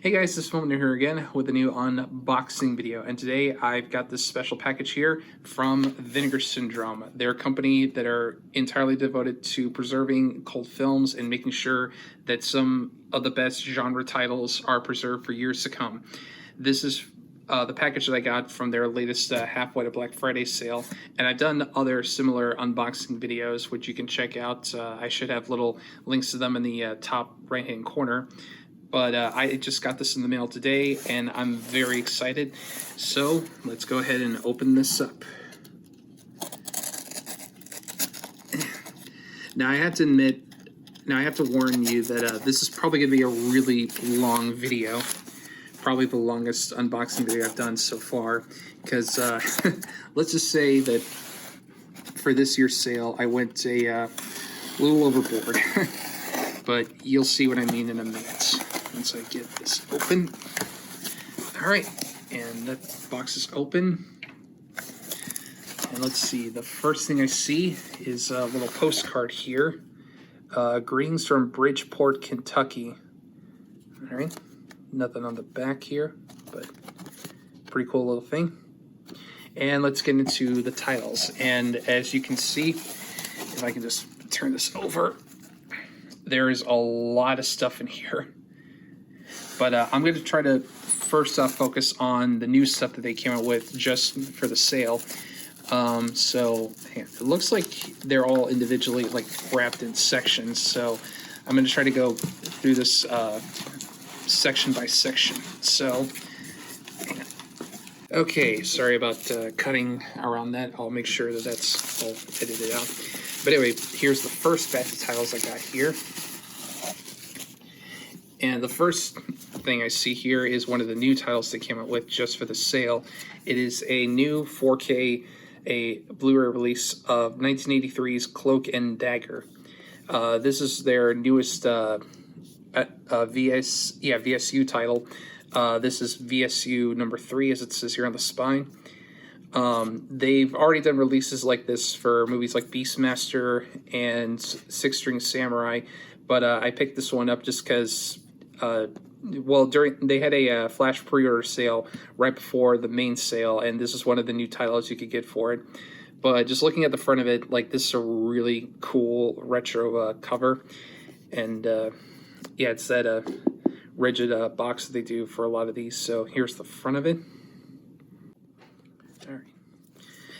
Hey guys, this is FilmNerd here again with a new unboxing video, and today I've got this special package here from Vinegar Syndrome. They're a company that are entirely devoted to preserving cult films and making sure that some of the best genre titles are preserved for years to come. This is the package that I got from their latest Halfway to Black Friday sale, and I've done other similar unboxing videos which you can check out. I should have little links to them in the top right hand corner. But I just got this in the mail today, and I'm very excited. So let's go ahead and open this up. Now I have to admit, I have to warn you that this is probably going to be a really long video. Probably the longest unboxing video I've done so far. Because let's just say that for this year's sale, I went a little overboard. But you'll see what I mean in a minute once I get this open. All right, and that box is open. And let's see, the first thing I see is a little postcard here. Greetings from Bridgeport, Kentucky. All right, nothing on the back here, but pretty cool little thing. And let's get into the titles. And as you can see, if I can just turn this over, there is a lot of stuff in here. But I'm going to try to first off focus on the new stuff that they came out with just for the sale. So it looks like they're all individually like wrapped in sections. So I'm going to try to go through this section by section. So, okay, sorry about cutting around that. I'll make sure that that's all edited out. But anyway, here's the first batch of titles I got here. And the first thing I see here is one of the new titles they came out with just for the sale. It is a new 4K Blu-ray release of 1983's Cloak and Dagger. This is their newest VSU title. This is VSU number 3, as it says here on the spine. They've already done releases like this for movies like Beastmaster and Six String Samurai, but I picked this one up just because, well, they had a flash pre-order sale right before the main sale, and this is one of the new titles you could get for it. But just looking at the front of it, like, this is a really cool retro cover, and yeah, it's that rigid box that they do for a lot of these. So here's the front of it. All right.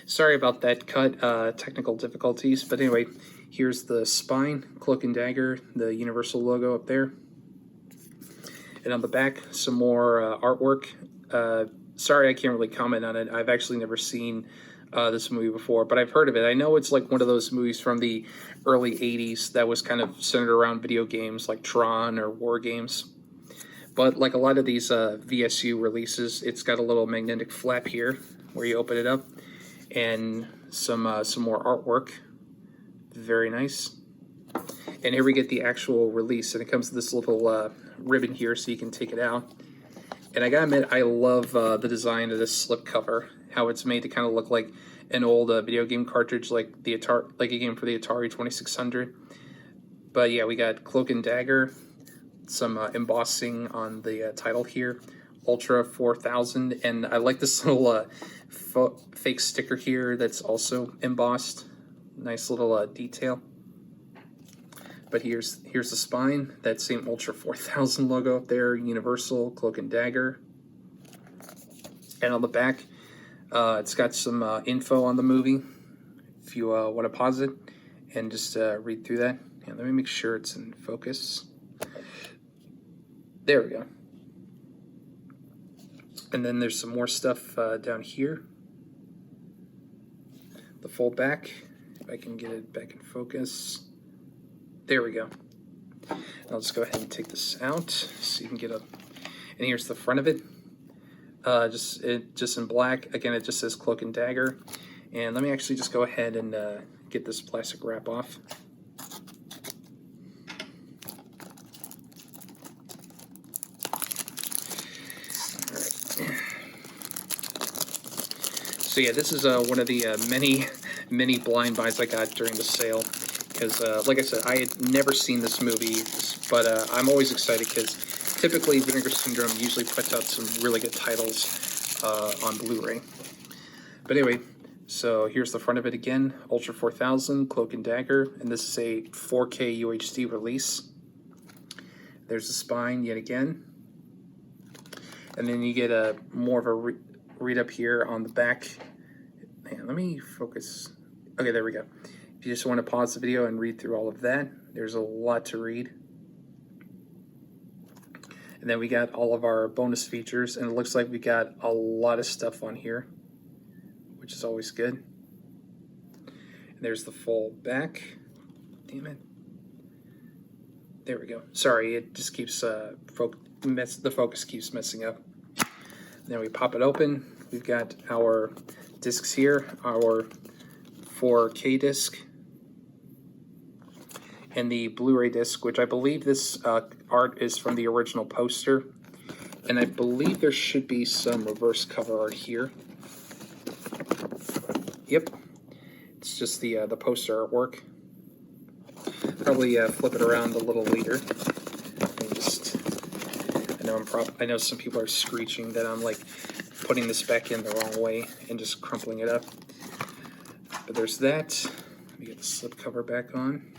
Sorry about that cut, technical difficulties, but anyway, here's the spine, Cloak and Dagger, the Universal logo up there. And on the back, some more artwork. Sorry, I can't really comment on it. I've actually never seen this movie before, but I've heard of it. I know it's like one of those movies from the early 80s that was kind of centered around video games like Tron or War Games. But like a lot of these VSU releases, it's got a little magnetic flap here where you open it up, and some more artwork. Very nice. And here we get the actual release, and it comes with this little ribbon here so you can take it out. And I gotta admit, I love the design of this slipcover, how it's made to kind of look like an old video game cartridge, like the like a game for the Atari 2600. But yeah, we got Cloak and Dagger, some embossing on the title here, Ultra 4000, and I like this little fake sticker here that's also embossed. Nice little detail. But here's the spine, that same Ultra 4000 logo up there, Universal, Cloak and Dagger. And on the back, it's got some info on the movie, if you want to pause it and just read through that. And let me make sure it's in focus. There we go. And then there's some more stuff down here. The fold back, if I can get it back in focus. There we go. I'll just go ahead and take this out so you can get a. And here's the front of it. Just in black. Again, it just says Cloak and Dagger. And let me actually just go ahead and get this plastic wrap off. All right. So yeah, this is one of the many blind buys I got during the sale. Because, like I said, I had never seen this movie, but I'm always excited because typically Vinegar Syndrome usually puts out some really good titles on Blu-ray. But anyway, so here's the front of it again, Ultra 4000, Cloak and Dagger, and this is a 4K UHD release. There's the spine yet again. And then you get a more of a read up here on the back. Man, let me focus. Okay, there we go. If you just want to pause the video and read through all of that, there's a lot to read. And then we got all of our bonus features, and it looks like we got a lot of stuff on here, which is always good. And there's the full back. Damn it. There we go. Sorry, it just keeps the focus keeps messing up. Then we pop it open. We've got our discs here, our 4K disc, and the Blu-ray disc, which I believe this art is from the original poster, and I believe there should be some reverse cover art here. Yep, it's just the poster artwork. Probably flip it around a little later. I know some people are screeching that I'm like putting this back in the wrong way and just crumpling it up. But there's that. Let me get the slipcover back on.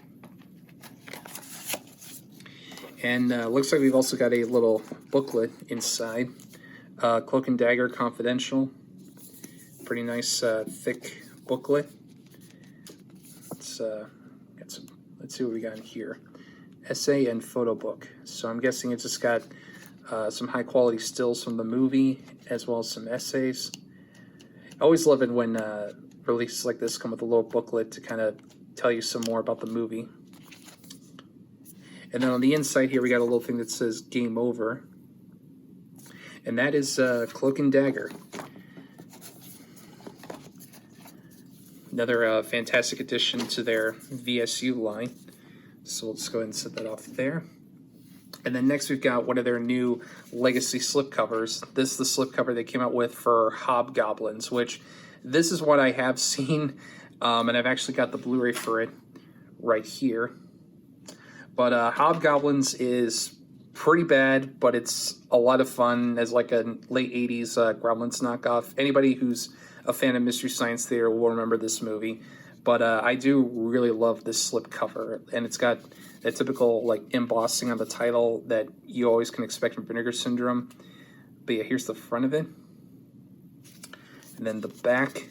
And looks like we've also got a little booklet inside. Cloak and Dagger Confidential. Pretty nice thick booklet. Let's see what we got in here. Essay and photo book. So I'm guessing it's just got some high quality stills from the movie as well as some essays. I always love it when releases like this come with a little booklet to kind of tell you some more about the movie. And then on the inside here we got a little thing that says Game Over. And that is Cloak and Dagger. Another fantastic addition to their VSU line. So we'll just go ahead and set that off there. And then next we've got one of their new legacy slipcovers. This is the slipcover they came out with for Hobgoblins, which this is what I have seen, and I've actually got the Blu-ray for it right here. But Hobgoblins is pretty bad, but it's a lot of fun as like a late 80s Gremlins knockoff. Anybody who's a fan of Mystery Science Theater will remember this movie. But I do really love this slipcover, and it's got that typical like embossing on the title that you always can expect from Vinegar Syndrome. But yeah, here's the front of it. And then the back.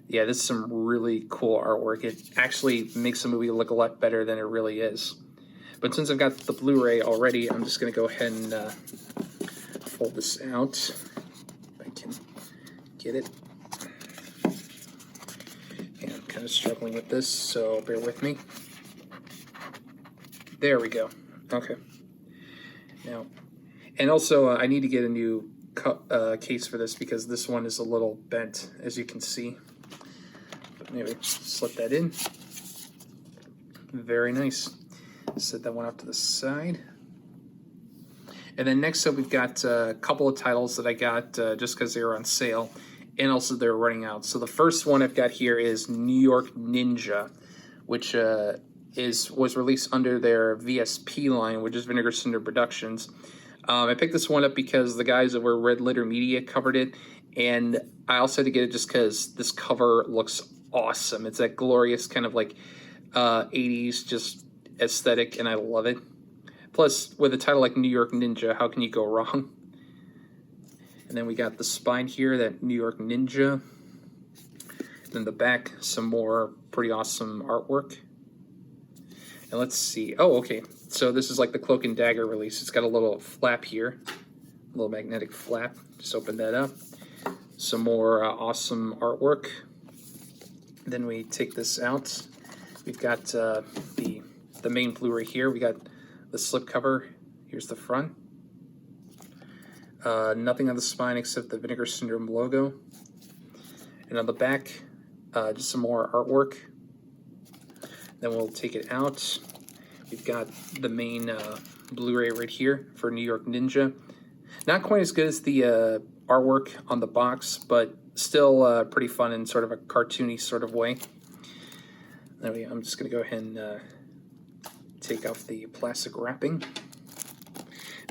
Yeah, this is some really cool artwork. It actually makes the movie look a lot better than it really is. But since I've got the Blu-ray already, I'm just going to go ahead and fold this out. If I can get it. And I'm kind of struggling with this, so bear with me. There we go. Okay. Now, and also I need to get a new case for this because this one is a little bent, as you can see. But anyway, slip that in. Very nice. Set that one up to the side. And then next up, we've got a couple of titles that I got just because they were on sale, and also they're running out. So the first one I've got here is New York Ninja, which was released under their VSP line, which is Vinegar Syndrome Productions. I picked this one up because the guys that were Red Letter Media covered it, and I also had to get it just because this cover looks awesome. It's that glorious kind of like 80s just aesthetic, and I love it. Plus, with a title like New York Ninja, how can you go wrong? And then we got the spine here, that New York Ninja. Then the back, some more pretty awesome artwork. And let's see. Oh, okay. So this is like the Cloak and Dagger release. It's got a little flap here, a little magnetic flap. Just open that up. Some more awesome artwork. Then we take this out. We've got the main Blu-ray here. We got the slipcover. Here's the front. Nothing on the spine except the Vinegar Syndrome logo. And on the back, just some more artwork. Then we'll take it out. We've got the main Blu-ray right here for New York Ninja. Not quite as good as the artwork on the box, but still pretty fun in sort of a cartoony sort of way. Anyway, I'm just going to go ahead and take off the plastic wrapping.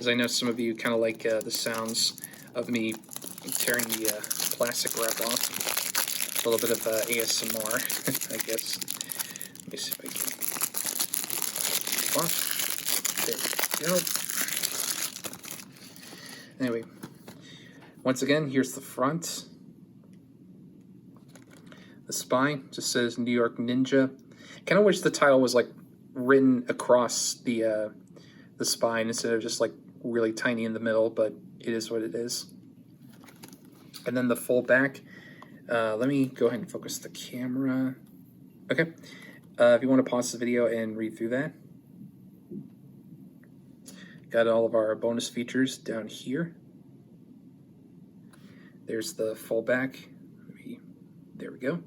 because I know some of you kind of like the sounds of me tearing the plastic wrap off. A little bit of ASMR, I guess. Let me see if I can. There we go. Anyway, once again, here's the front. The spine just says New York Ninja. Kind of wish the title was like written across the spine instead of just like really tiny in the middle, but it is what it is. And then the full back. Let me go ahead and focus the camera. Okay. If you want to pause the video and read through that. Got all of our bonus features down here. There's the full back. There we go.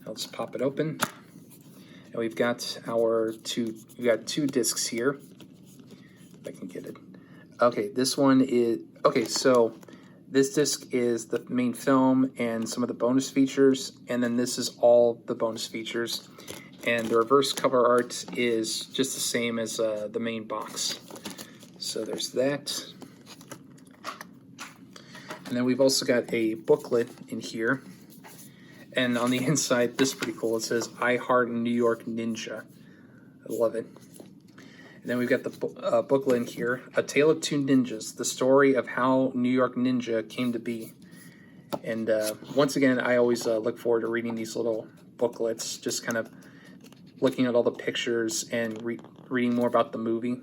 I'll just pop it open. And we've got two discs here. If I can get it. Okay, this one is, okay, so this disc is the main film and some of the bonus features, and then this is all the bonus features. And the reverse cover art is just the same as the main box. So there's that. And then we've also got a booklet in here. And on the inside, this is pretty cool. It says, I Heart New York Ninja. I love it. And then we've got the booklet in here, A Tale of Two Ninjas, the story of how New York Ninja came to be. And once again, I always look forward to reading these little booklets, just kind of looking at all the pictures and reading more about the movie.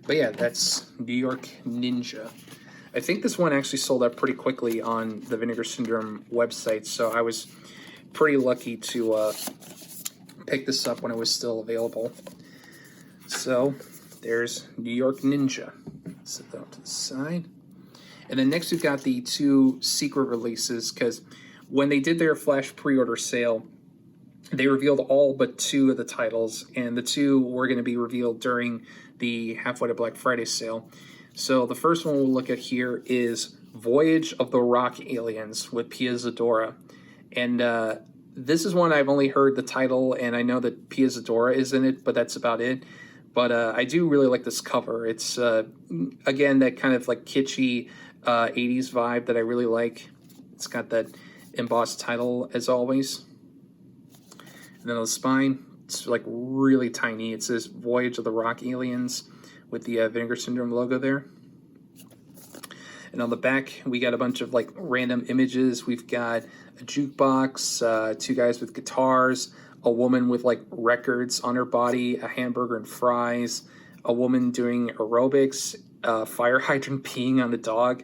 But yeah, that's New York Ninja. I think this one actually sold out pretty quickly on the Vinegar Syndrome website, so I was pretty lucky to pick this up when it was still available. So there's New York Ninja. Set that up to the side. And then next we've got the two secret releases, because when they did their flash pre-order sale, they revealed all but two of the titles, and the two were going to be revealed during the Halfway to Black Friday sale. So the first one we'll look at here is Voyage of the Rock Aliens with Pia Zadora. And this is one I've only heard the title, and I know that Pia Zadora is in it, but that's about it. But I do really like this cover. It's, again, that kind of like kitschy 80s vibe that I really like. It's got that embossed title, as always. And then on the spine, it's like really tiny. It says Voyage of the Rock Aliens with the Vinegar Syndrome logo there. And on the back, we got a bunch of like random images. We've got a jukebox, two guys with guitars, a woman with like records on her body, a hamburger and fries, a woman doing aerobics, a fire hydrant peeing on a dog,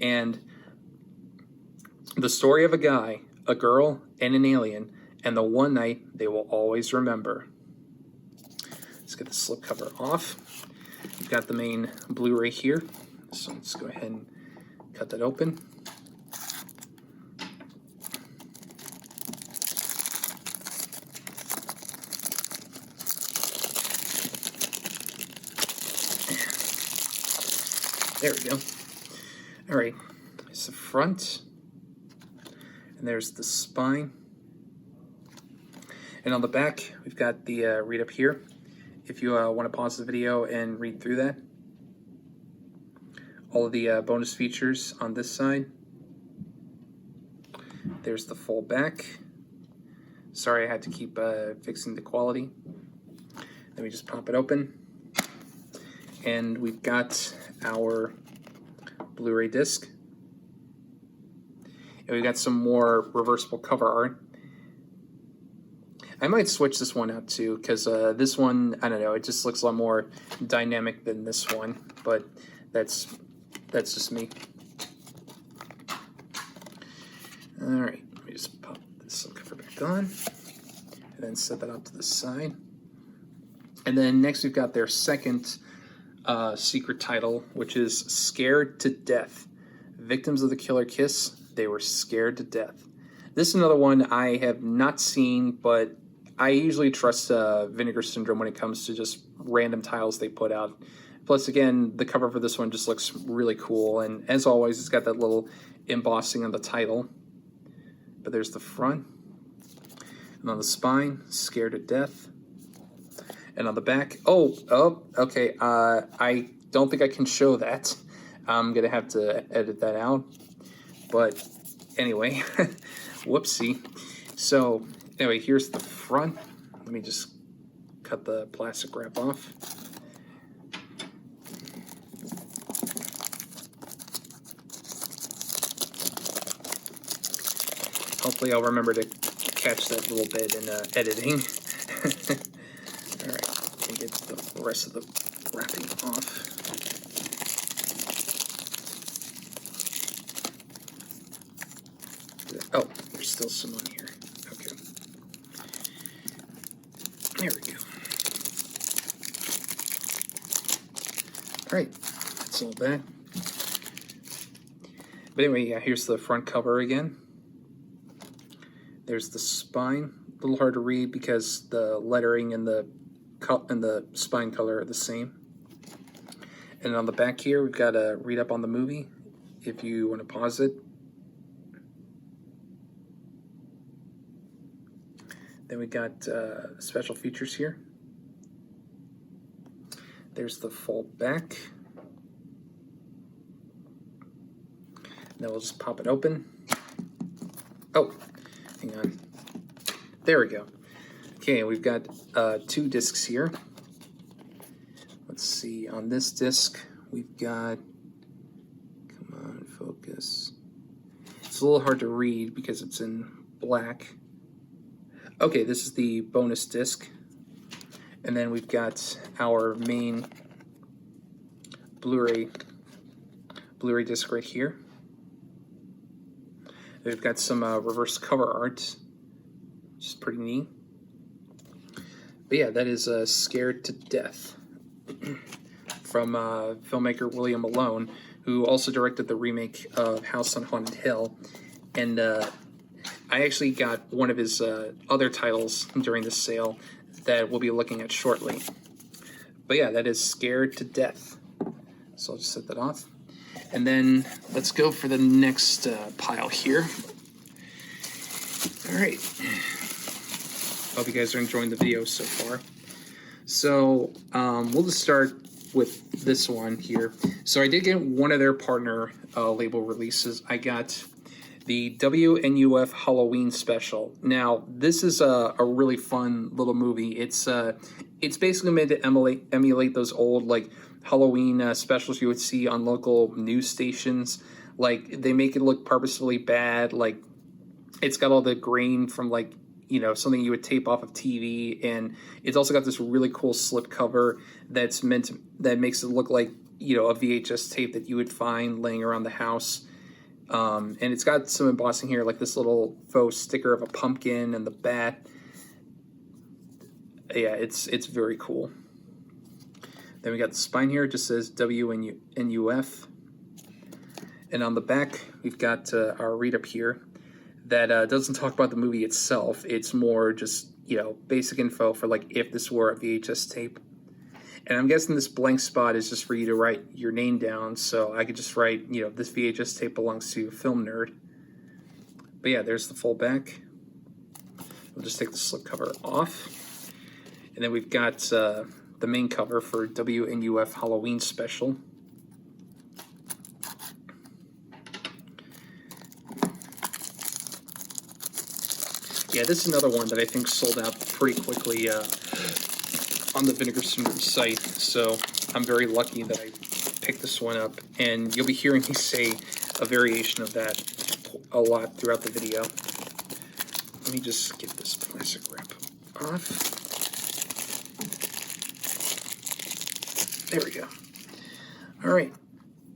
and the story of a guy, a girl, and an alien, and the one night they will always remember. Let's get the slipcover off. We've got the main Blu-ray here, so let's go ahead and cut that open. There we go. All right, there's the front, and there's the spine. And on the back, we've got the read up here. If you want to pause the video and read through that. All of the bonus features on this side. There's the full back. Sorry, I had to keep fixing the quality. Let me just pop it open. And we've got our Blu-ray disc. And we've got some more reversible cover art. I might switch this one out too, because this one, I don't know, it just looks a lot more dynamic than this one, but that's just me. All right, let me just pop this cover back on, and then set that up to the side. And then next we've got their second secret title, which is Scared to Death. Victims of the Killer Kiss, they were scared to death. This is another one I have not seen, but I usually trust Vinegar Syndrome when it comes to just random titles they put out. Plus, again, the cover for this one just looks really cool. And as always, it's got that little embossing on the title. But there's the front. And on the spine, Scared to Death. And on the back, okay, I don't think I can show that. I'm gonna have to edit that out. But anyway, whoopsie. So anyway, here's the front. Let me just cut the plastic wrap off. Hopefully I'll remember to catch that little bit in editing. All right, let me get the rest of the wrapping off. Oh, there's still some on here. Okay. There we go. All right, that's all that. But anyway, yeah, here's the front cover again. There's the spine. A little hard to read because the lettering and the spine color are the same. And on the back here, we've got a read up on the movie if you want to pause it. Then we got special features here. There's the fold back. Now we'll just pop it open. Oh, hang on. There we go. Okay, we've got 2 discs here. Let's see, on this disc, we've got, come on, focus. It's a little hard to read because it's in black. Okay, this is the bonus disc. And then we've got our main Blu-ray disc right here. We've got some reverse cover art, which is pretty neat. But yeah, that is Scared to Death from filmmaker William Malone, who also directed the remake of House on Haunted Hill. And I actually got one of his other titles during the sale that we'll be looking at shortly. But yeah, that is Scared to Death. So I'll just set that off. And then let's go for the next pile here. All right. Hope you guys are enjoying the video so far. So we'll just start with this one here. So I did get one of their partner label releases. I got the WNUF Halloween special. Now, this is a really fun little movie. It's basically made to emulate those old like Halloween specials you would see on local news stations. Like they make it look purposefully bad. Like it's got all the grain from like, you know, something you would tape off of TV, and it's also got this really cool slip cover that makes it look like, you know, a VHS tape that you would find laying around the house. And it's got some embossing here, like this little faux sticker of a pumpkin and the bat. Yeah, it's very cool. Then we got the spine here. It just says WNUF. And on the back, we've got our read-up here that doesn't talk about the movie itself. It's more just, you know, basic info for, like, if this were a VHS tape. And I'm guessing this blank spot is just for you to write your name down, so I could just write, you know, this VHS tape belongs to FilmNerd. But yeah, there's the full back. We'll just take the slipcover off. And then we've got the main cover for WNUF Halloween Special. Yeah, this is another one that I think sold out pretty quickly on the Vinegar Syndrome site, so I'm very lucky that I picked this one up, and you'll be hearing me say a variation of that a lot throughout the video. Let me just get this plastic wrap off. There we go. All right,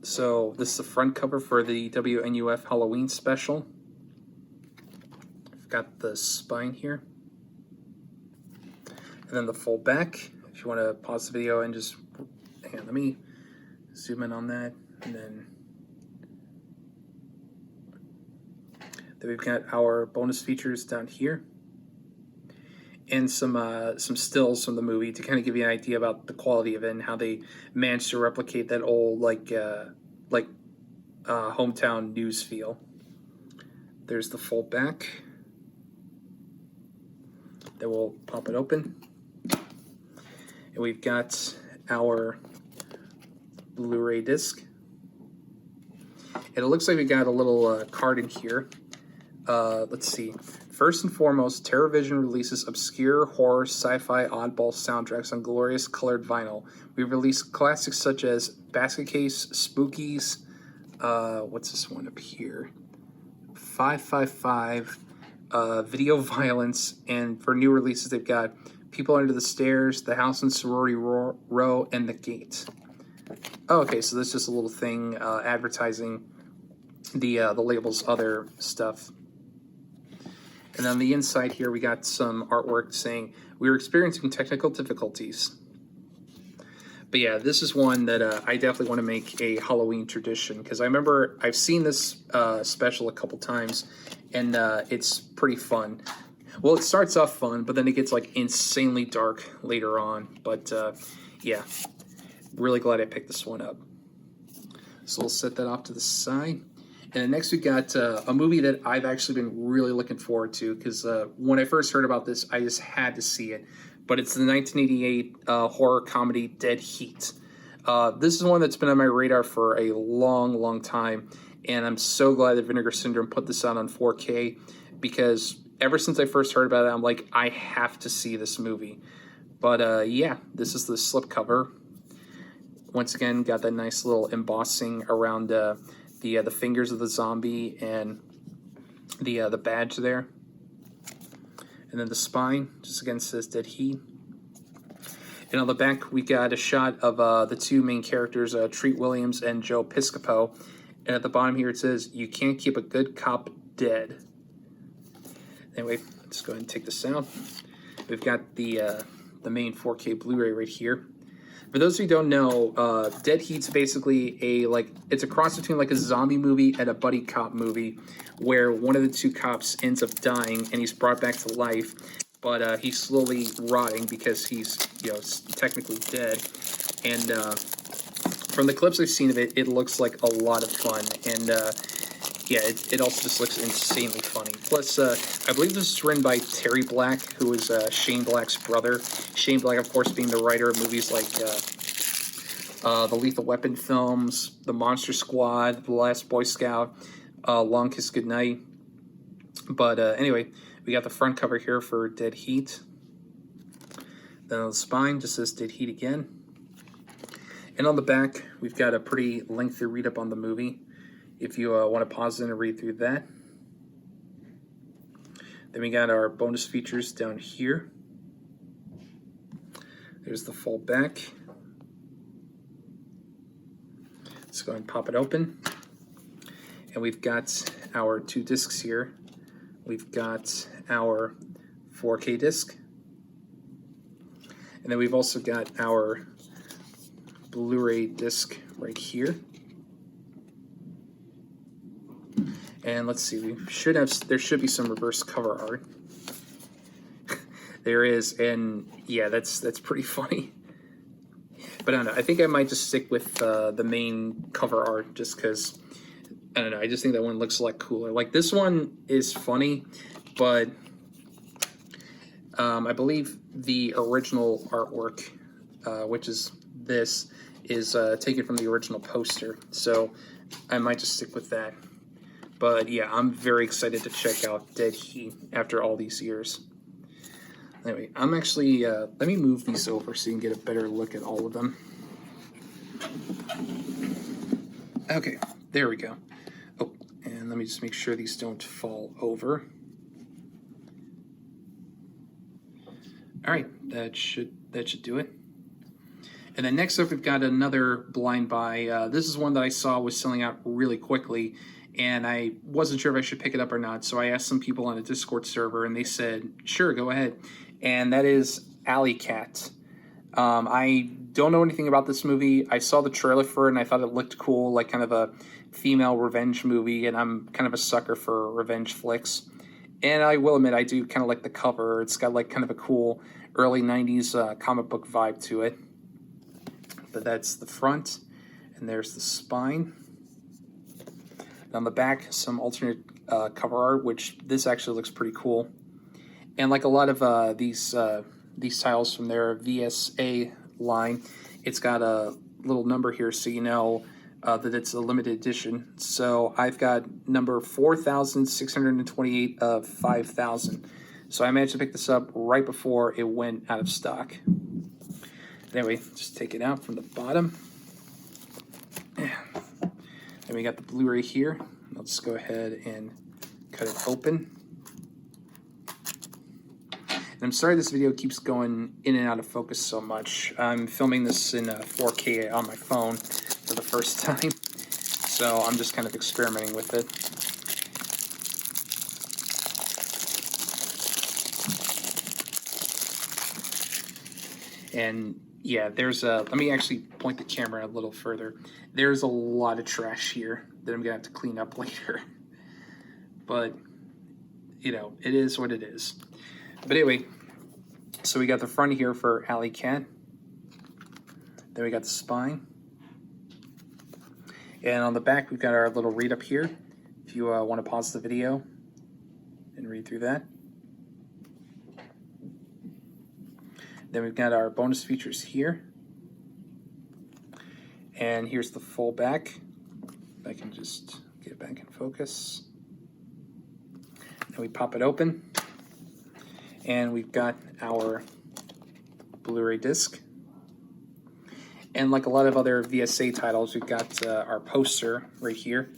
so this is the front cover for the WNUF Halloween Special. I've got the spine here. And then the full back, if you want to pause the video and just, hang on, let me zoom in on that. And then we've got our bonus features down here. And some stills from the movie to kind of give you an idea about the quality of it and how they managed to replicate that old hometown news feel. There's the full back. Then we'll pop it open. And we've got our Blu-ray disc. And it looks like we got a little card in here. Let's see. First and foremost, TerraVision releases obscure horror, sci-fi, oddball soundtracks on glorious colored vinyl. We've released classics such as Basket Case, Spookies, what's this one up here? 555, Video Violence, and for new releases they've got People Under the Stairs, The House in Sorority Row, and The Gate. Oh, okay, so this is just a little thing advertising the label's other stuff. And on the inside here, we got some artwork saying, we were experiencing technical difficulties. But yeah, this is one that I definitely want to make a Halloween tradition, because I remember I've seen this special a couple times, and it's pretty fun. Well, it starts off fun, but then it gets like insanely dark later on. But yeah, really glad I picked this one up. So we'll set that off to the side. And then next we got a movie that I've actually been really looking forward to, because when I first heard about this, I just had to see it. But it's the 1988 horror comedy Dead Heat. This is one that's been on my radar for a long, long time. And I'm so glad that Vinegar Syndrome put this out on 4K, because ever since I first heard about it, I'm like, I have to see this movie. But yeah, this is the slipcover. Once again, got that nice little embossing around the fingers of the zombie and the badge there. And then the spine, just again says Dead Heat. And on the back, we got a shot of the two main characters, Treat Williams and Joe Piscopo. And at the bottom here, it says, "You can't keep a good cop dead." Anyway, let's go ahead and take this out. We've got the main 4K Blu-ray right here. For those who don't know, Dead Heat's basically it's a cross between like a zombie movie and a buddy cop movie, where one of the two cops ends up dying and he's brought back to life, but he's slowly rotting because he's technically dead. And from the clips I've seen of it, it looks like a lot of fun, and yeah, it also just looks insanely funny. Plus, I believe this is written by Terry Black, who is Shane Black's brother. Shane Black, of course, being the writer of movies like the Lethal Weapon films, The Monster Squad, The Last Boy Scout, Long Kiss Goodnight. But anyway, we got the front cover here for Dead Heat. Then on the spine, just says Dead Heat again. And on the back, we've got a pretty lengthy read-up on the movie, if you want to pause it and read through that. Then we got our bonus features down here. There's the full back. Let's go ahead and pop it open. And we've got our two discs here. We've got our 4K disc. And then we've also got our Blu-ray disc right here. And let's see, there should be some reverse cover art. There is, and yeah, that's pretty funny. But I don't know, I think I might just stick with the main cover art, just because, I don't know, I just think that one looks a lot cooler. Like, this one is funny, but I believe the original artwork, which is this, is taken from the original poster. So I might just stick with that. But yeah, I'm very excited to check out Dead Heat after all these years. Anyway, I'm actually, let me move these over so you can get a better look at all of them. Okay, there we go. Oh, and let me just make sure these don't fall over. All right, that should do it. And then next up, we've got another blind buy. This is one that I saw was selling out really quickly, and I wasn't sure if I should pick it up or not, so I asked some people on a Discord server, and they said, sure, go ahead. And that is Alley Cat. I don't know anything about this movie. I saw the trailer for it, and I thought it looked cool, like kind of a female revenge movie, and I'm kind of a sucker for revenge flicks. And I will admit, I do kind of like the cover. It's got like kind of a cool early 90s comic book vibe to it. But that's the front, and there's the spine. And on the back, some alternate cover art, which this actually looks pretty cool. And like a lot of these tiles from their VSA line. It's got a little number here so you know that it's a limited edition. So I've got number 4,628 of 5,000. So I managed to pick this up right before it went out of stock. Anyway, just take it out from the bottom. Then we got the Blu-ray here. Let's go ahead and cut it open. And I'm sorry this video keeps going in and out of focus so much. I'm filming this in 4K on my phone for the first time, so I'm just kind of experimenting with it. And yeah, there's a, let me actually point the camera a little further. There's a lot of trash here that I'm gonna have to clean up later. But, you know, it is what it is. But anyway, so we got the front here for Alley Cat. Then we got the spine. And on the back, we've got our little read up here. If you want to pause the video and read through that. Then we've got our bonus features here. And here's the full back. If I can just get it back in focus. And we pop it open. And we've got our Blu-ray disc. And like a lot of other VSA titles, we've got our poster right here.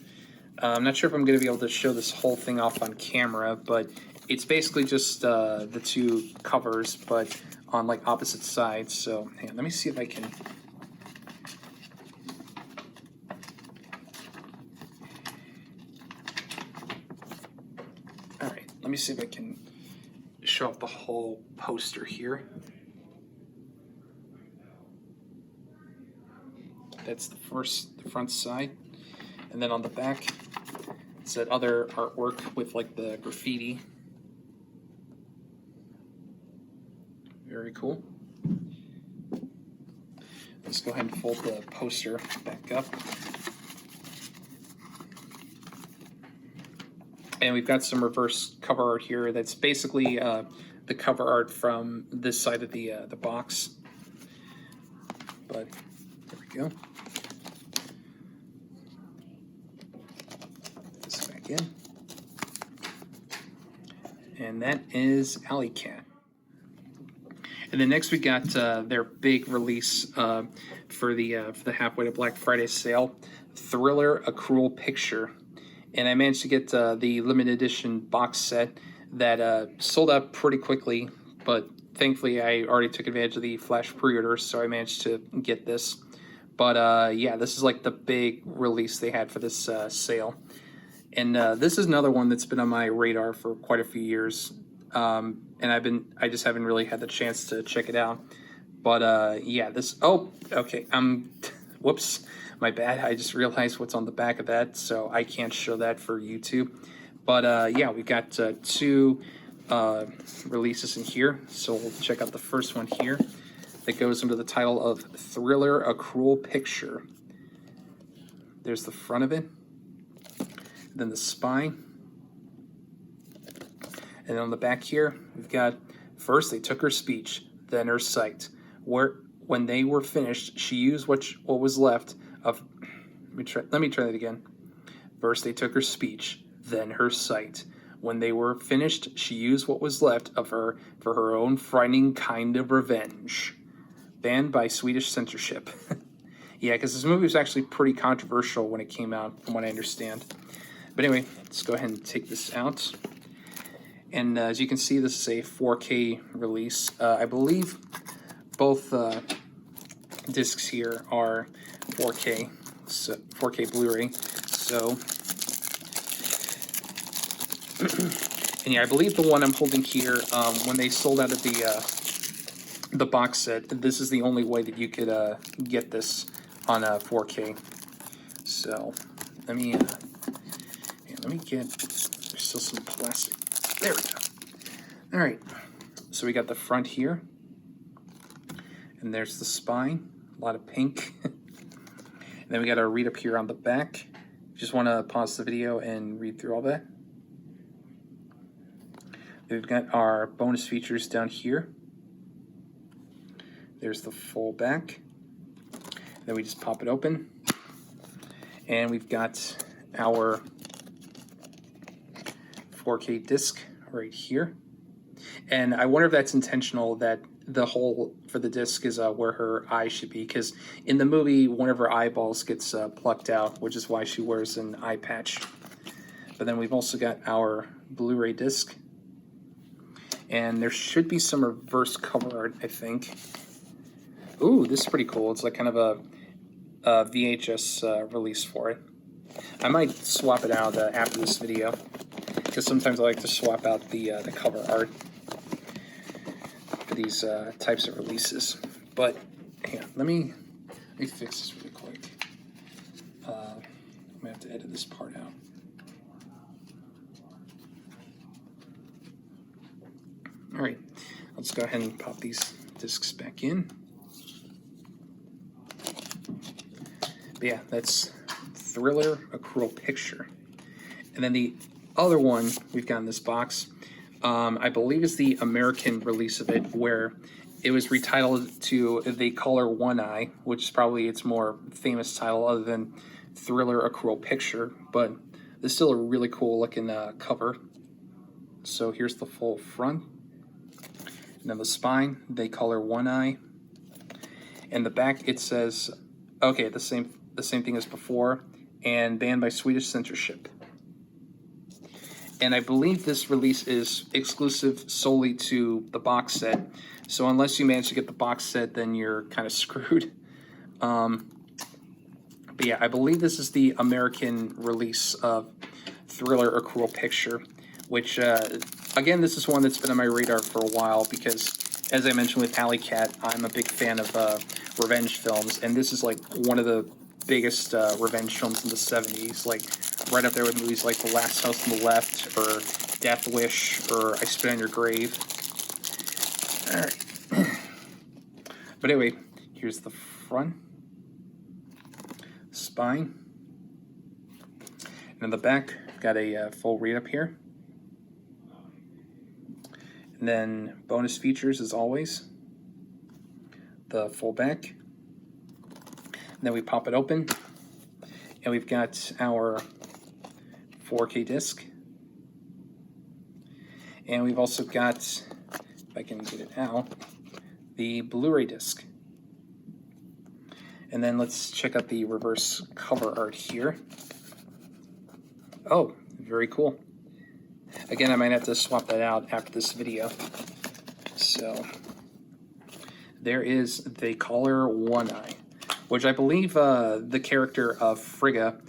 I'm not sure if I'm going to be able to show this whole thing off on camera, but it's basically just the two covers, but on like opposite sides. So hang on, let me see if I can... All right, let me see if I can show off the whole poster here. That's the front side. And then on the back, it's that other artwork with like the graffiti. Very cool. Let's go ahead and fold the poster back up. And we've got some reverse cover art here that's basically the cover art from this side of the box. But there we go. Put this back in. And that is Alley Cat. And then next we got their big release for the Halfway to Black Friday sale, Thriller: A Cruel Picture. And I managed to get the limited edition box set that sold out pretty quickly, but thankfully I already took advantage of the flash pre-order, so I managed to get this. But yeah, this is like the big release they had for this sale. And this is another one that's been on my radar for quite a few years. And I just haven't really had the chance to check it out. But yeah, this, oh, okay, whoops, my bad. I just realized what's on the back of that, so I can't show that for YouTube. But yeah, we've got two releases in here. So we'll check out the first one here that goes under the title of Thriller: A Cruel Picture. There's the front of it, then the spine. And on the back here, we've got, first they took her speech, then her sight. When they were finished, she used what was left of, let me try that again. First they took her speech, then her sight. When they were finished, she used what was left of her for her own frightening kind of revenge. Banned by Swedish censorship. Yeah, because this movie was actually pretty controversial when it came out, from what I understand. But anyway, let's go ahead and take this out. And as you can see, this is a 4K release. I believe both discs here are 4K, so 4K Blu-ray. So, and yeah, I believe the one I'm holding here, when they sold out of the box set, this is the only way that you could get this on 4K. So, let me get. There's still some plastic. There we go. All right, so we got the front here, and there's the spine, a lot of pink. And then we got our read up here on the back. Just want to pause the video and read through all that. We've got our bonus features down here. There's the full back. Then we just pop it open. And we've got our 4K disc right here. And I wonder if that's intentional, that the hole for the disc is where her eye should be, because in the movie, one of her eyeballs gets plucked out, which is why she wears an eye patch. But then we've also got our Blu-ray disc. And there should be some reverse cover art, I think. Ooh, this is pretty cool. It's like kind of a VHS release for it. I might swap it out after this video, because sometimes I like to swap out the cover art for these types of releases. But hang on, let me fix this really quick. I'm gonna have to edit this part out. All right, let's go ahead and pop these discs back in. But yeah, that's Thriller, A Cruel Picture. And then the other one we've got in this box, I believe is the American release of it, where it was retitled to They Color One Eye, which is probably its more famous title other than Thriller, A Cruel Picture, but it's still a really cool looking cover. So here's the full front. And then the spine, They Color One Eye. And the back, it says, okay, the same thing as before, and banned by Swedish censorship. And I believe this release is exclusive solely to the box set. So unless you manage to get the box set, then you're kind of screwed. But yeah, I believe this is the American release of Thriller, A Cruel Picture, which, again, this is one that's been on my radar for a while because, as I mentioned with Alley Cat, I'm a big fan of revenge films, and this is like one of the biggest revenge films in the 70s, like right up there with movies like The Last House on the Left, or Death Wish, or I Spit on Your Grave. All right. But anyway, here's the front, spine, and in the back, got a full read-up here. And then bonus features, as always, the full back. And then we pop it open, and we've got our 4K disc. And we've also got, if I can get it out, the Blu-ray disc. And then let's check out the reverse cover art here. Oh, very cool. Again, I might have to swap that out after this video. So there is They Color One Eye, which I believe the character of Frigga,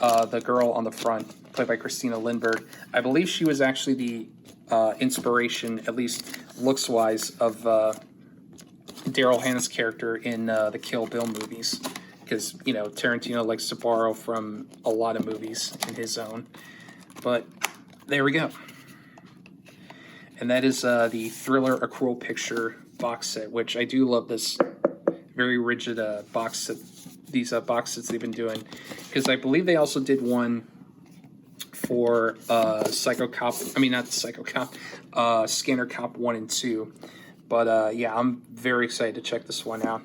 the girl on the front, played by Christina Lindberg, I believe she was actually the inspiration, at least looks-wise, of Daryl Hannah's character in the Kill Bill movies. Because, you know, Tarantino likes to borrow from a lot of movies in his own. But there we go. And that is the Thriller, A Cruel Picture box set, which I do love this very rigid box set, these box sets they've been doing. Because I believe they also did one for Psycho Cop, I mean, not Psycho Cop, Scanner Cop 1 and 2. But yeah, I'm very excited to check this one out.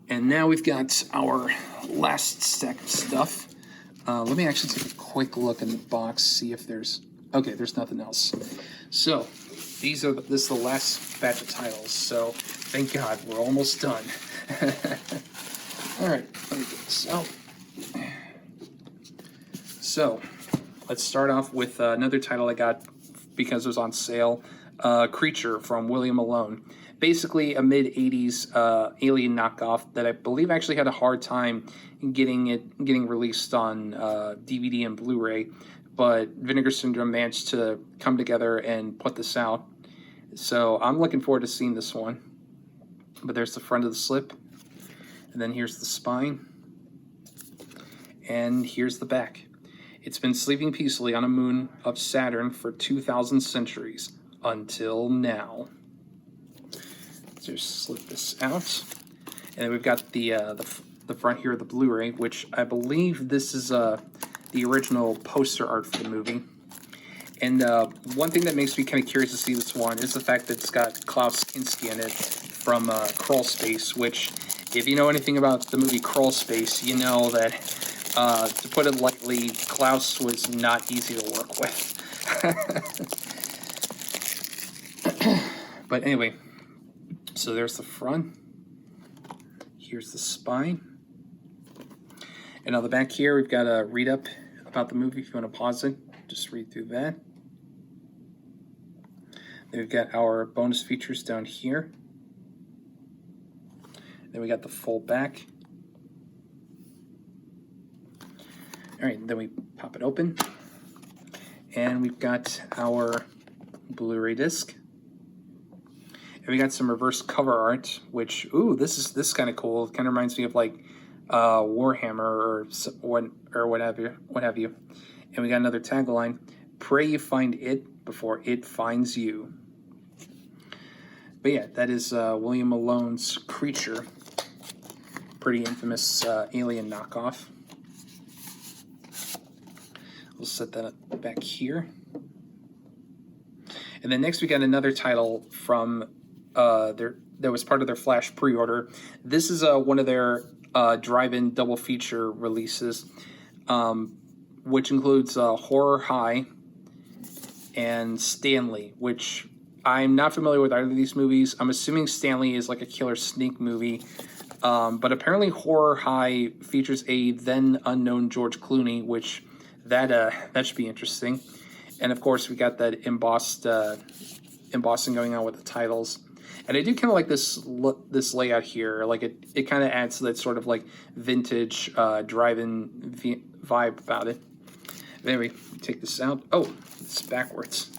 And now we've got our last stack of stuff. Let me actually take a quick look in the box, see if there's... Okay, there's nothing else. So, this is the last batch of titles, so thank God, we're almost done. Alright, let me get this out. So, let's start off with another title I got because it was on sale. Creature from William Malone. Basically a mid-80s Alien knockoff that I believe actually had a hard time getting released on DVD and Blu-ray, but Vinegar Syndrome managed to come together and put this out. So I'm looking forward to seeing this one. But there's the front of the slip, and then here's the spine, and here's the back. It's been sleeping peacefully on a moon of Saturn for 2,000 centuries, until now. Just slip this out, and then we've got the front here of the Blu-ray, which I believe this is the original poster art for the movie. And one thing that makes me kind of curious to see this one is the fact that it's got Klaus Kinski in it from Crawl Space, which, if you know anything about the movie Crawl Space, you know that, to put it lightly, Klaus was not easy to work with. But anyway, so there's the front. Here's the spine. And on the back here, we've got a read-up about the movie. If you want to pause it, just read through that. Then we've got our bonus features down here. Then we got the full back. All right, then we pop it open. And we've got our Blu-ray disc. And we got some reverse cover art, which, ooh, this is kind of cool. It kind of reminds me of like Warhammer or what have you. And we got another tagline: "Pray you find it before it finds you." But yeah, that is William Malone's Creature, pretty infamous alien knockoff. We'll set that up back here. And then next we got another title from that was part of their Flash pre-order. This is one of their drive-in double feature releases, which includes Horror High and Stanley, which I'm not familiar with either of these movies. I'm assuming Stanley is like a killer sneak movie, but apparently Horror High features a then unknown George Clooney, which that should be interesting. And of course we got that embossing going on with the titles. And I do kind of like this layout here. Like it kind of adds to that sort of like vintage drive-in vibe about it. Then we take this out. Oh, it's backwards.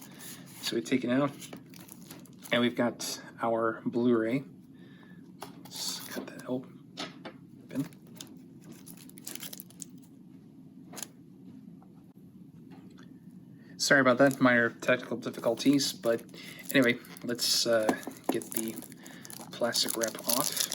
So we take it out, and we've got our Blu-ray. Let's cut that open. Sorry about that, minor technical difficulties, but anyway, let's get the plastic wrap off.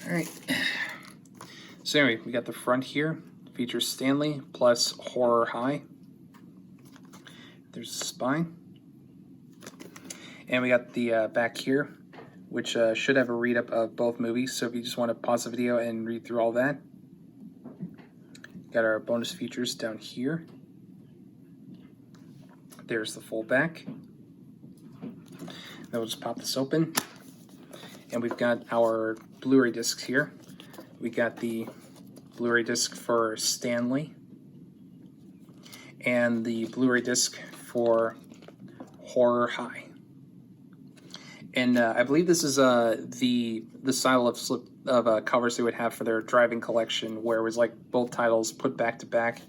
All right. So anyway, we got the front here. Features Stanley plus Horror High. There's the spine. And we got the back here, which should have a read-up of both movies. So if you just want to pause the video and read through all that. Got our bonus features down here. There's the full back. Then we'll just pop this open. And we've got our Blu-ray discs here. We got the Blu-ray disc for Stanley and the Blu-ray disc for Horror High. And I believe this is the style of covers they would have for their driving collection, where it was like both titles put back to back.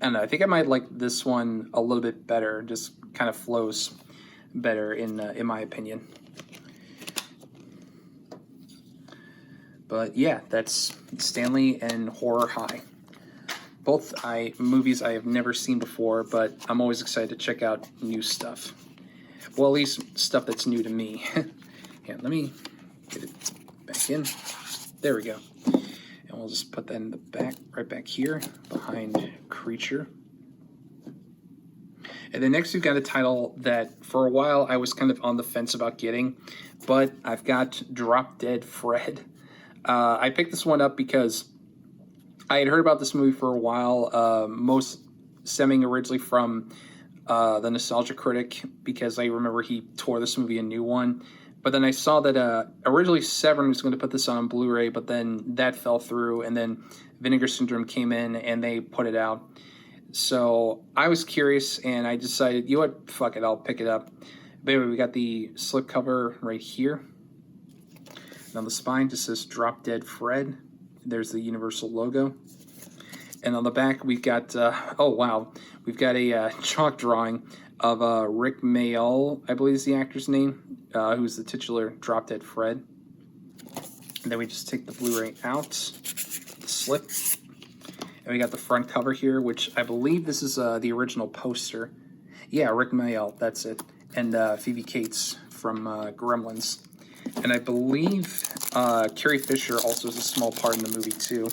And I think I might like this one a little bit better. Just kind of flows better in my opinion. But yeah, that's Stanley and Horror High. Both movies I have never seen before, but I'm always excited to check out new stuff. Well, at least stuff that's new to me. Yeah, let me get it back in. There we go. And we'll just put that in the back, right back here, behind Creature. And then next we've got a title that for a while I was kind of on the fence about getting, but I've got Drop Dead Fred. I picked this one up because I had heard about this movie for a while, most stemming originally from the Nostalgia Critic, because I remember he tore this movie a new one. But then I saw that originally Severn was going to put this on Blu-ray, but then that fell through, and then Vinegar Syndrome came in and they put it out. So I was curious, and I decided, you know what, fuck it, I'll pick it up. But anyway, we got the slipcover right here. And on the spine just says Drop Dead Fred. There's the Universal logo. And on the back we've got, oh wow, we've got a chalk drawing of Rick Mayall, I believe is the actor's name, who's the titular Drop Dead Fred. And then we just take the Blu-ray out, the slip. And we got the front cover here, which I believe this is the original poster. Yeah, Rick Mayall, that's it. And Phoebe Cates from Gremlins. And I believe Carrie Fisher also has a small part in the movie too.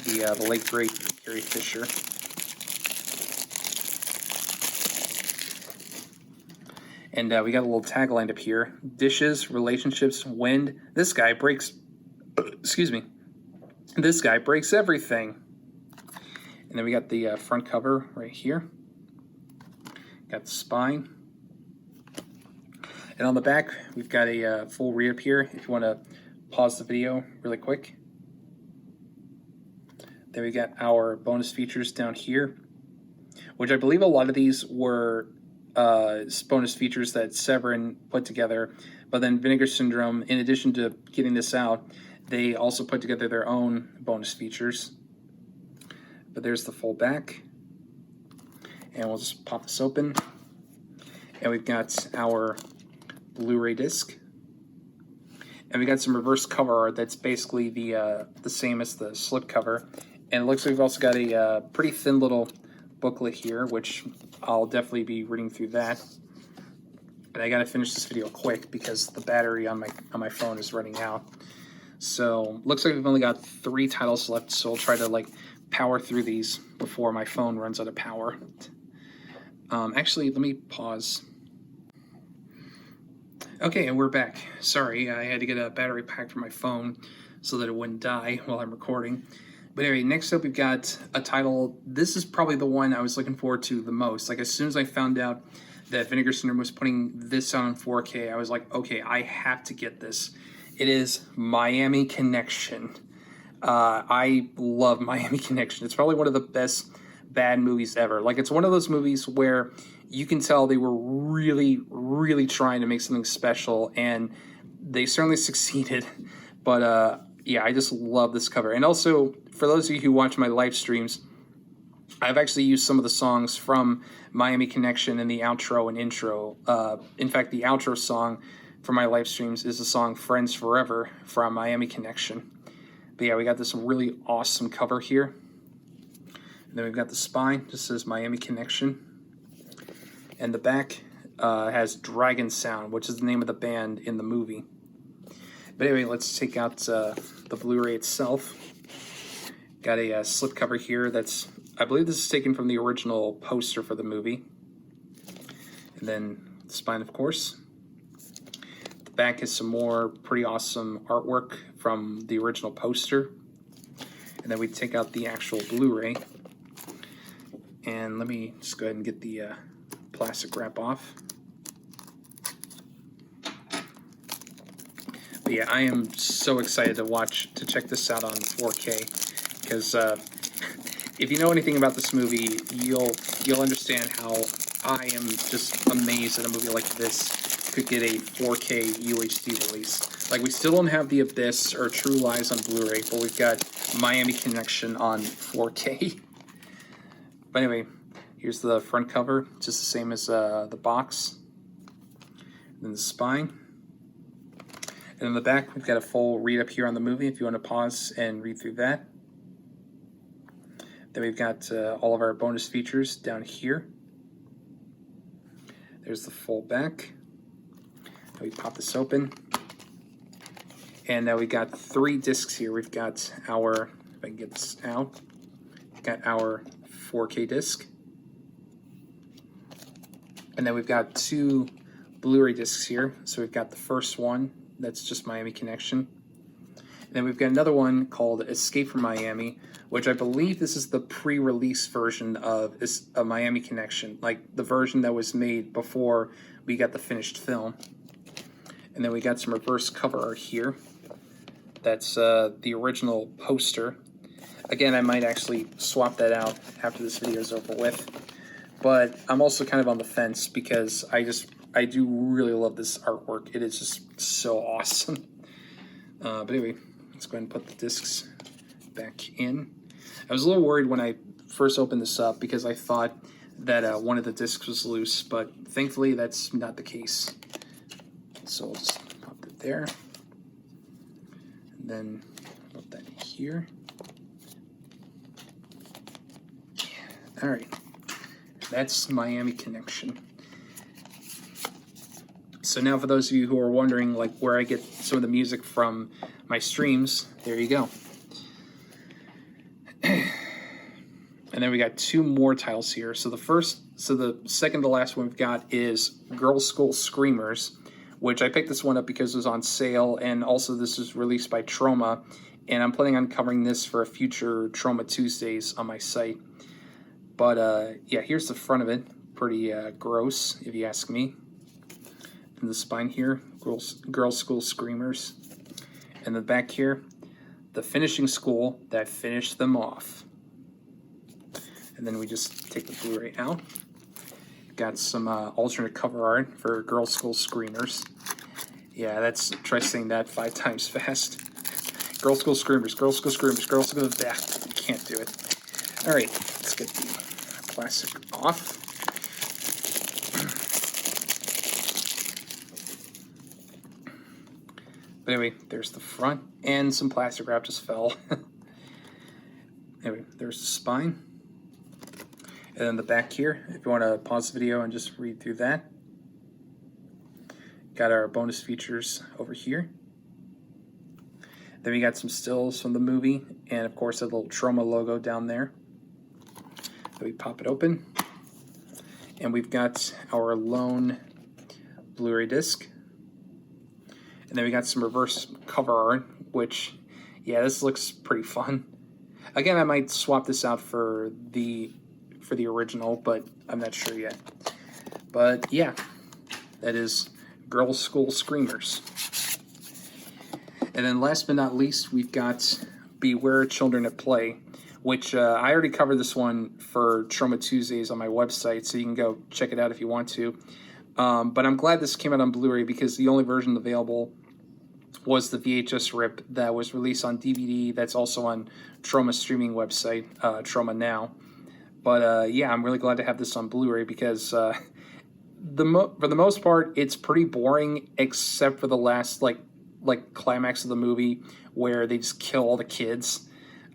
The late great Carrie Fisher. And we got a little tagline up here: dishes, relationships, wind. This guy breaks. Excuse me. This guy breaks everything. And then we got the front cover right here. Got the spine. And on the back, we've got a full read-up here if you want to pause the video really quick. Then we got our bonus features down here, which I believe a lot of these were bonus features that Severin put together. But then Vinegar Syndrome, in addition to getting this out, they also put together their own bonus features. But there's the full back. And we'll just pop this open. And we've got our Blu-ray disc. And we got some reverse cover art that's basically the same as the slipcover. And it looks like we've also got a pretty thin little booklet here, which I'll definitely be reading through that. But I gotta finish this video quick because the battery on my phone is running out. So looks like we've only got 3 titles left, so I'll try to power through these before my phone runs out of power. Actually, let me pause. Okay, and we're back. Sorry, I had to get a battery pack for my phone so that it wouldn't die while I'm recording. But anyway, next up we've got a title. This is probably the one I was looking forward to the most. As soon as I found out that Vinegar Syndrome was putting this out on 4K, I was like, okay, I have to get this. It is Miami Connection. I love Miami Connection. It's probably one of the best bad movies ever. It's one of those movies where you can tell they were really, really trying to make something special, and they certainly succeeded. But yeah, I just love this cover. And also, for those of you who watch my live streams, I've actually used some of the songs from Miami Connection in the outro and intro. In fact, the outro song for my live streams is the song Friends Forever from Miami Connection. But yeah, we got this really awesome cover here. And then we've got the spine, just says Miami Connection. And the back has Dragon Sound, which is the name of the band in the movie. But anyway, let's take out the Blu-ray itself. Got a slipcover here that's, I believe this is taken from the original poster for the movie. And then the spine, of course. The back is some more pretty awesome artwork from the original poster. And then we take out the actual Blu-ray. And let me just go ahead and get the plastic wrap off. But yeah, I am so excited to check this out on 4K, because if you know anything about this movie, you'll understand how I am just amazed that a movie like this could get a 4K UHD release. We still don't have The Abyss or True Lies on Blu-ray, but we've got Miami Connection on 4K. But anyway, here's the front cover, just the same as the box. And then the spine. And in the back, we've got a full read-up here on the movie if you want to pause and read through that. Then we've got all of our bonus features down here. There's the full back. Now we pop this open. And now we've got 3 discs here. We've got our, if I can get this out, we've got our 4K disc. And then we've got 2 Blu-ray discs here. So we've got the first one, that's just Miami Connection. And then we've got another one called Escape from Miami, which I believe this is the pre-release version of Miami Connection, the version that was made before we got the finished film. And then we got some reverse cover art here. That's the original poster. Again, I might actually swap that out after this video is over with. But I'm also kind of on the fence because I do really love this artwork. It is just so awesome. But anyway, let's go ahead and put the discs back in. I was a little worried when I first opened this up because I thought that one of the discs was loose, but thankfully that's not the case. So I'll just pop it there. And then put that here. All right, that's Miami Connection. So now for those of you who are wondering like where I get some of the music from my streams, there you go. And then we got two more titles here. So the second to last one we've got is Girls' School Screamers, which I picked this one up because it was on sale, and also this is released by Troma, and I'm planning on covering this for a future Troma Tuesdays on my site. But yeah, here's the front of it. Pretty gross, if you ask me. And the spine here, Girls' School Screamers. And the back here, the finishing school that finished them off. And then we just take the Blu-ray out. Got some alternate cover art for Girls' School Screamers. Yeah, try saying that 5 times fast. Girls' School Screamers, Girls' School Screamers, Girls' School... Can't do it. All right, let's get the plastic off. But anyway, there's the front, and some plastic wrap just fell. Anyway, there's the spine. And then the back here, if you want to pause the video and just read through that. Got our bonus features over here. Then we got some stills from the movie, and of course a little Troma logo down there. Then we pop it open, and we've got our lone Blu-ray disc. And then we got some reverse cover art, which, yeah, this looks pretty fun. Again, I might swap this out for the original, but I'm not sure yet. But yeah, that is Girls' School Screamers. And then last but not least, we've got Beware Children at Play, which I already covered this one for Troma Tuesdays on my website, so you can go check it out if you want to. But I'm glad this came out on Blu-ray because the only version available was the VHS rip that was released on DVD. That's also on Troma's streaming website, Troma Now. But yeah, I'm really glad to have this on Blu-ray because for the most part, it's pretty boring except for the last like climax of the movie where they just kill all the kids.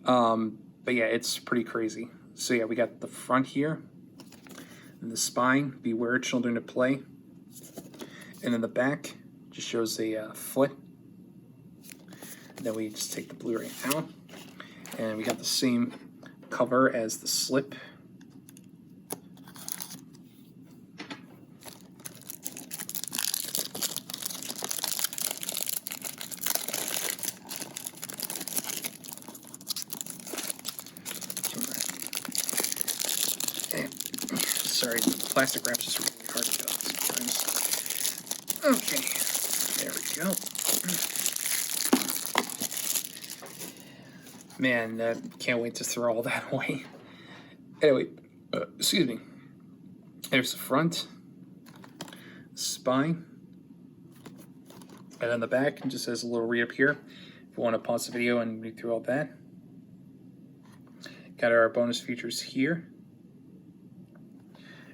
But yeah, it's pretty crazy. So yeah, we got the front here, and the spine, Beware Children at Play. And then the back just shows a foot. And then we just take the Blu-ray out, and we got the same cover as the slip. Sorry, plastic wrap's just really hard to go sometimes. Okay, there we go. Man, can't wait to throw all that away. Anyway, excuse me. There's the front, spine, and then the back just has a little re-up here. If you want to pause the video and read through all that. Got our bonus features here.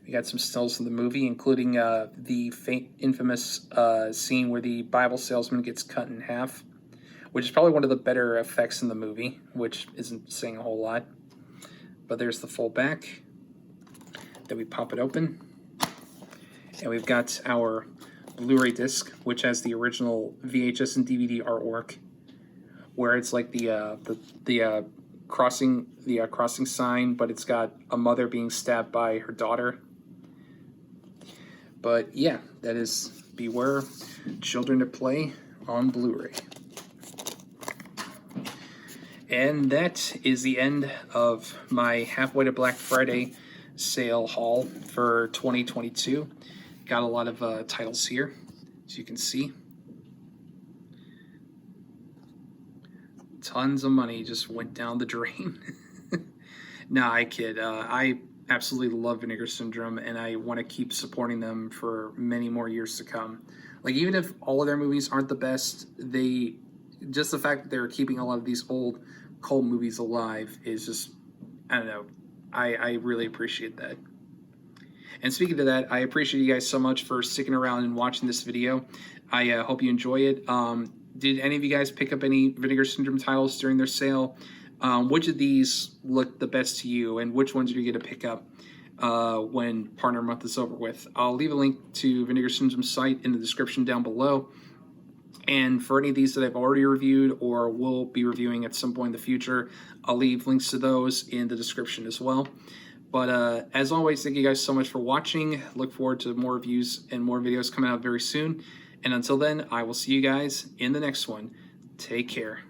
We got some stills from the movie, including the infamous scene where the Bible salesman gets cut in half, which is probably one of the better effects in the movie, which isn't saying a whole lot. But there's the full back. Then we pop it open, and we've got our Blu-ray disc, which has the original VHS and DVD artwork, where it's like the crossing sign, but it's got a mother being stabbed by her daughter. But yeah, that is Beware Children at Play on Blu-ray. And that is the end of my Halfway to Black Friday sale haul for 2022. Got a lot of titles here, as you can see. Tons of money just went down the drain. Nah, I kid. I absolutely love Vinegar Syndrome, and I want to keep supporting them for many more years to come. Like, even if all of their movies aren't the best, just the fact that they're keeping a lot of these old cult movies alive is just, I don't know, I really appreciate that. And speaking of that, I appreciate you guys so much for sticking around and watching this video. I hope you enjoy it. Did any of you guys pick up any Vinegar Syndrome titles during their sale? Which of these looked the best to you, and which ones are you going to pick up? when Partner Month is over with. I'll leave a link to Vinegar Syndrome's site in the description down below. And for any of these that I've already reviewed or will be reviewing at some point in the future, I'll leave links to those in the description as well. But as always, thank you guys so much for watching. Look forward to more reviews and more videos coming out very soon. And until then, I will see you guys in the next one. Take care.